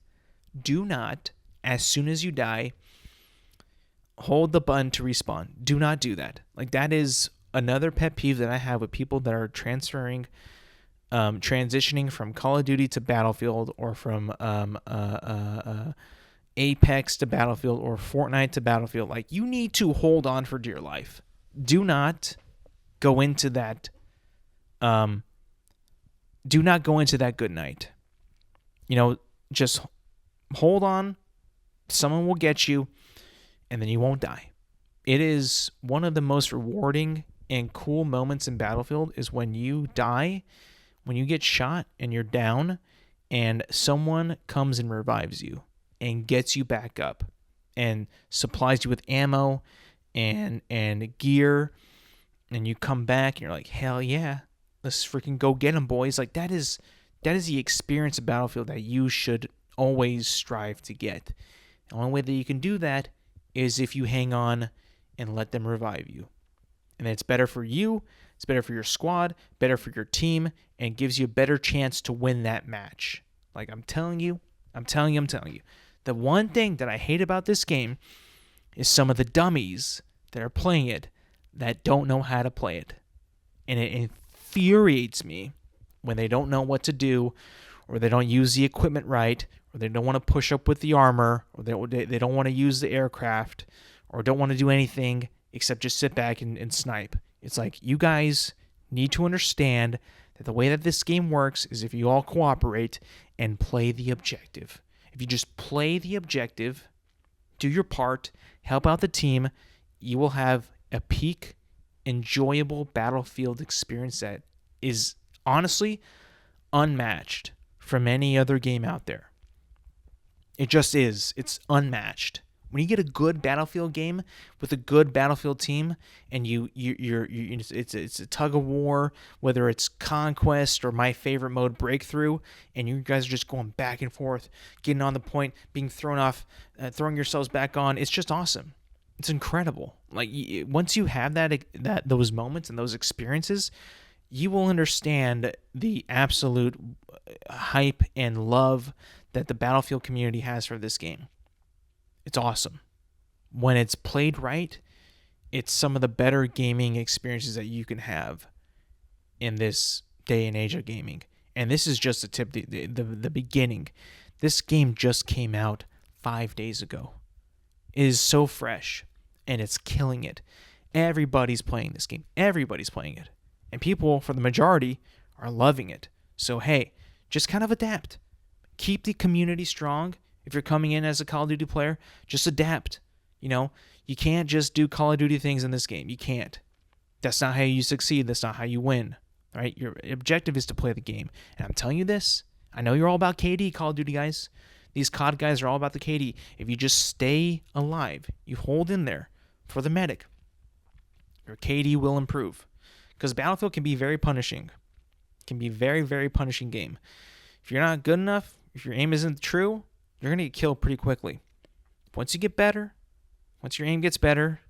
as soon as you die, hold the button to respawn. Do not do that. Like that is another pet peeve that I have with people that are transitioning from Call of Duty to Battlefield, or from Apex to Battlefield, or Fortnite to Battlefield. Like, you need to hold on for dear life. Do not go into that. Do not go into that good night. Just hold on. Someone will get you, and then you won't die. it is one of the most rewarding and cool moments in Battlefield is when you die, when you get shot and you're down, and someone comes and revives you and gets you back up and supplies you with ammo and gear, and you come back and you're like, hell yeah, let's freaking go get them, boys. Like that is the experience of Battlefield that you should always strive to get. The only way that you can do that is if you hang on and let them revive you. And it's better for you, it's better for your squad, better for your team, and gives you a better chance to win that match. Like I'm telling you. The one thing that I hate about this game is some of the dummies that are playing it that don't know how to play it. And it infuriates me when they don't know what to do, or they don't use the equipment right, or they don't want to push up with the armor, or they don't want to use the aircraft, or don't want to do anything except just sit back and snipe. It's like, you guys need to understand that the way that this game works is if you all cooperate and play the objective. If you just play the objective, do your part, help out the team, you will have a peak, enjoyable Battlefield experience that is honestly unmatched from any other game out there. It just is. It's unmatched. When you get a good Battlefield game with a good Battlefield team, and it's a tug of war, whether it's Conquest or my favorite mode, Breakthrough, and you guys are just going back and forth, getting on the point, being thrown off, throwing yourselves back on. It's just awesome. It's incredible. Like once you have those moments and those experiences, you will understand the absolute hype and love that the Battlefield community has for this game. It's awesome. When it's played right, it's some of the better gaming experiences that you can have in this day and age of gaming. And this is just a tip, the beginning. This game just came out 5 days ago. It is so fresh, and it's killing it. Everybody's playing this game. Everybody's playing it. And people, for the majority, are loving it. So, hey, just kind of adapt. Keep the community strong. If you're coming in as a Call of Duty player, just adapt. You can't just do Call of Duty things in this game. You can't. That's not how you succeed. That's not how you win. Right? Your objective is to play the game. And I'm telling you this. I know you're all about KD, Call of Duty guys. These COD guys are all about the KD. If you just stay alive, you hold in there for the medic, your KD will improve. Because Battlefield can be very punishing. It can be a very, very punishing game. If you're not good enough, if your aim isn't true, you're going to get killed pretty quickly. Once you get better, once your aim gets better,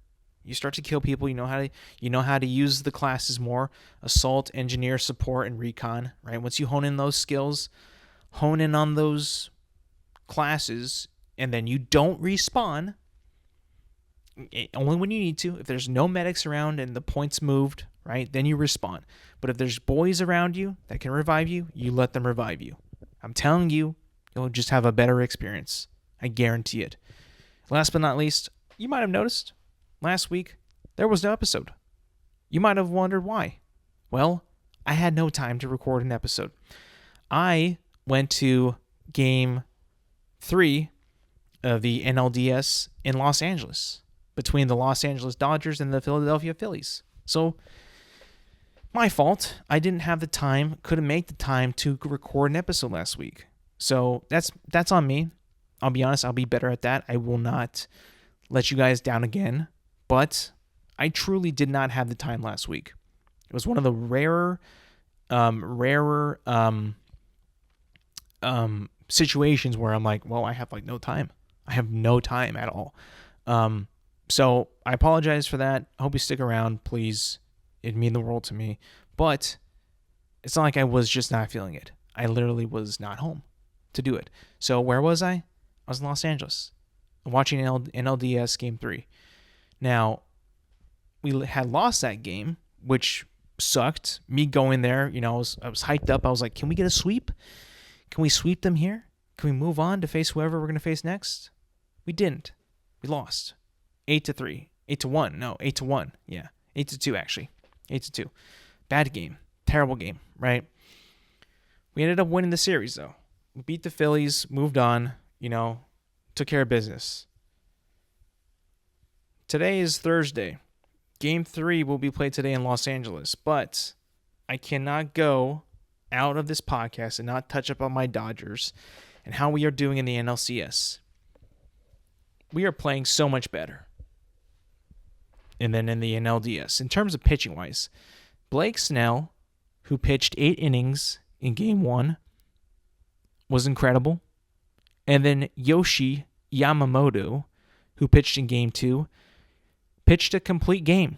you start to kill people. You know how to use the classes more: assault, engineer, support, and recon. Right? Once you hone in those skills, hone in on those classes, and then you don't respawn. Only when you need to. If there's no medics around and the point's moved, right, then you respawn. But if there's boys around you that can revive you, you let them revive you. I'm telling you, you'll just have a better experience. I guarantee it. Last but not least, you might have noticed last week there was no episode. You might have wondered why. Well, I had no time to record an episode. I went to Game 3 of the NLDS in Los Angeles, between the Los Angeles Dodgers and the Philadelphia Phillies. So, my fault. I didn't have the time, couldn't make the time to record an episode last week. So, that's on me. I'll be honest, I'll be better at that. I will not let you guys down again. But I truly did not have the time last week. It was one of the rarer situations where I'm like, well, I have no time. I have no time at all. So I apologize for that. I hope you stick around, please. It'd mean the world to me. But it's not like I was just not feeling it. I literally was not home to do it. So where was I? I was in Los Angeles watching NLDS Game 3. Now, we had lost that game, which sucked. Me going there, I was hyped up. I was like, can we get a sweep? Can we sweep them here? Can we move on to face whoever we're going to face next? We didn't. We lost. 8-3. 8-1. No, 8-1. Yeah. 8-2, actually. 8-2. Bad game. Terrible game, right? We ended up winning the series, though. We beat the Phillies, moved on, took care of business. Today is Thursday. Game 3 will be played today in Los Angeles, but I cannot go out of this podcast and not touch up on my Dodgers and how we are doing in the NLCS. We are playing so much better. And then in the NLDS, in terms of pitching-wise, Blake Snell, who pitched 8 innings in Game 1, was incredible. And then Yoshi Yamamoto, who pitched in Game 2, pitched a complete game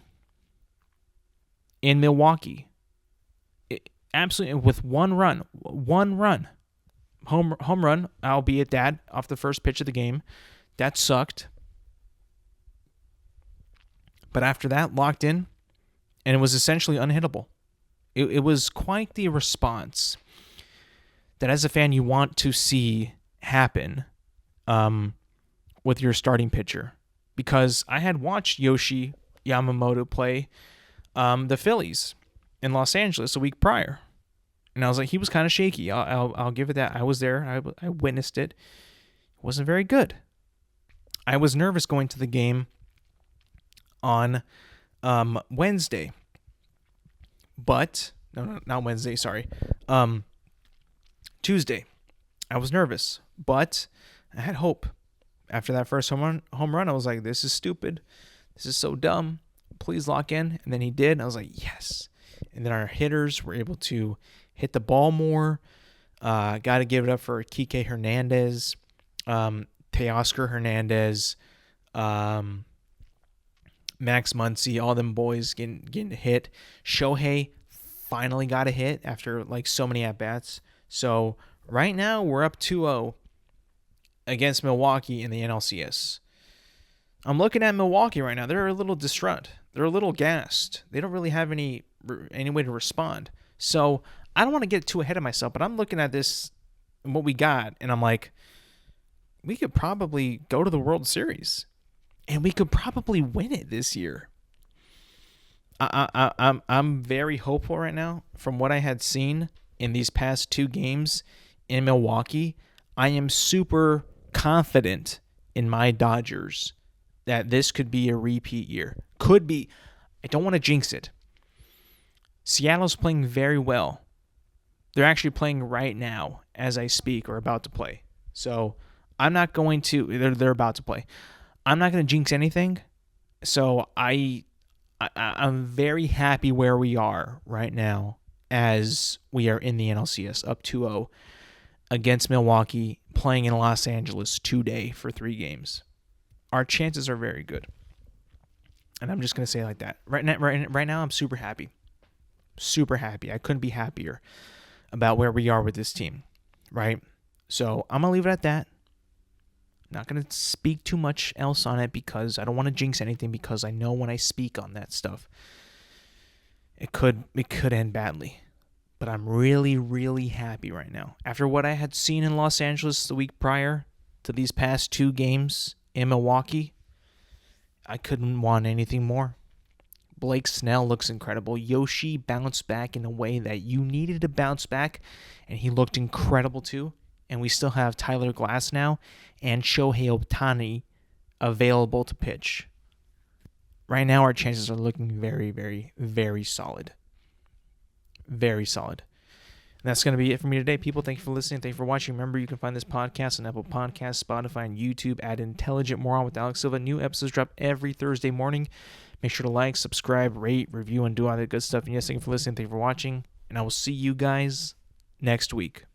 in Milwaukee. Absolutely, with one run, home run, albeit that off the first pitch of the game. That sucked. But after that, locked in, and it was essentially unhittable. It was quite the response that as a fan you want to see happen with your starting pitcher. Because I had watched Yoshi Yamamoto play the Phillies in Los Angeles a week prior. And I was like, he was kind of shaky. I'll give it that. I was there. I witnessed it. It wasn't very good. I was nervous going to the game on Wednesday. But, no, not Wednesday, sorry. Tuesday. I was nervous, but I had hope. After that first home run, I was like, this is stupid. This is so dumb. Please lock in. And then he did. And I was like, yes. And then our hitters were able to hit the ball more. Got to give it up for Kike Hernandez, Teoscar Hernandez, Max Muncy, all them boys getting hit. Shohei finally got a hit after like so many at-bats. So right now we're up 2-0 against Milwaukee in the NLCS. I'm looking at Milwaukee right now. They're a little distraught. They're a little gassed. They don't really have any way to respond. So I don't want to get too ahead of myself, but I'm looking at this and what we got, and I'm like, we could probably go to the World Series, and we could probably win it this year. I'm very hopeful right now. From what I had seen in these past 2 games in Milwaukee, I am super confident in my Dodgers that this could be a repeat year. Could be. I don't want to jinx it. Seattle's playing very well. They're actually playing right now as I speak or about to play. So I'm not going to. They're about to play. I'm not going to jinx anything. So I'm very happy where we are right now as we are in the NLCS up 2-0 against Milwaukee, playing in Los Angeles today for 3 games. Our chances are very good. And I'm just going to say it like that. Right now, I'm super happy. Super happy. I couldn't be happier about where we are with this team, right? So I'm going to leave it at that. Not going to speak too much else on it because I don't want to jinx anything, because I know when I speak on that stuff, it could end badly. But I'm really, really happy right now. After what I had seen in Los Angeles the week prior to these past 2 games in Milwaukee, I couldn't want anything more. Blake Snell looks incredible. Yoshi bounced back in a way that you needed to bounce back, and he looked incredible too. And we still have Tyler Glass now and Shohei Ohtani available to pitch. Right now, our chances are looking very, very, very solid. Very solid. And that's going to be it for me today, people. Thank you for listening. Thank you for watching. Remember, you can find this podcast on Apple Podcasts, Spotify, and YouTube at Intelligent Moron with Alex Silva. New episodes drop every Thursday morning. Make sure to like, subscribe, rate, review, and do all that good stuff. And yes, thank you for listening. Thank you for watching. And I will see you guys next week.